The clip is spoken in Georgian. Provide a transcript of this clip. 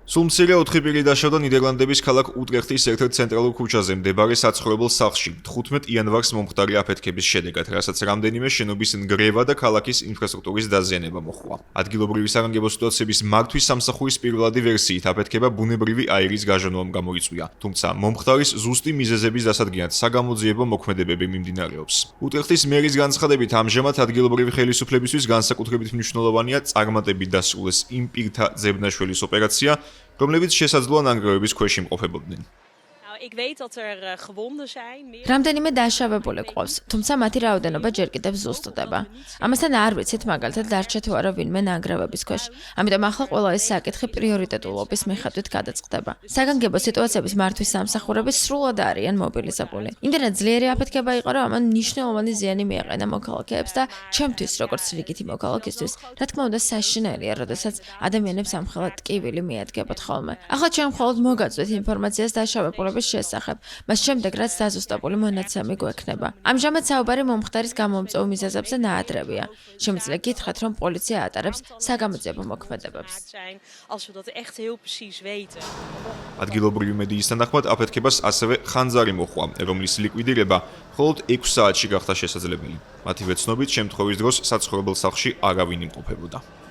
სულ მცირე 4 პირი დაშავდა ნიდერლანდების ქალაქ უტრეხტის ერთ-ერთ ცენტრალურ ქუჩაზე მდებარე საცხოვრებელ სახლში 15 იანვარს მომხდარი აფეთქების შედეგად, რასაც რამდენიმე შენობის ნგრევა და ქალაქის ინფრასტრუქტურის დაზიანება მოჰყვა. ადგილობრივი საგანგებო სიტუაციების მართვის სამსახურის პირველადი ვერსიით აფეთქება ბუნებრივი აირის გაჟონვამ გამოიწვია, თუმცა მომხდარის ზუსტი მიზეზების დასადგენად საგამოძიებო მოქმედებები მიმდინარეობს. უტრეხტის მერის განცხადებით, ამჟამად ადგილობრივი ხელისუფლებისთვის განსაკუთრებით მნიშვნელოვანია წარმატებით დასრულეს იმ პირთა ძებნაშველის ოპერაცია, რომლებიც შესაძლოა ნანგრევების ქვეშ იმყოფებოდნენ. რამდენიმე დაშავებული ყავს, თუმცა მათი რაოდენობა ჯერ კიდევ ზუსტდება. ამასთან არ ვიცით მაგალითად დარჩა თუ არა ვინმე ნანგრევების ქვეშ. ამიტომ ახლა ყველა ეს საკითხი პრიორიტეტულობის მიხედვით გადაწყდება. საგანგებო სიტუაციების მართვის სამსახურები სრულად არიან მობილიზებული. იმდენად ძლიერი აფეთქება იყო, რომ ამან მნიშვნელოვანი ზიანი მიაყენა მოქალაქეებს და ჩემთვის, როგორც რიგითი მოქალაქისთვის, რა თქმა უნდა, საშინელია, როდესაც ადამიანებს ამხელად ტკივილი მიადგებათ ხოლმე. ახლა ჩვენ მხოლოდ მოგაწვით ინფორმაციას დაშავებულების შესახებ, მას შემდეგ რაც დაზუსტებული მონაცემი გვექნება. ამჟამად საუბარი მომხდარის გამომწვევ მიზეზებზე ნაადრევია. შემიძლია გითხრათ, რომ პოლიცია ატარებს საგამოძიებო მოქმედებებს. ადგილობრივი მედიის თანახმად აფეთქებას ასევე ხანძარი მოჰყვა, რომლის ლიკვიდირება მხოლოდ 6 საათში გახდა შესაძლებელი. მათივე ცნობით, შემთხვევის დროს საცხოვრებელ სახლში არავინ იმყოფებოდა.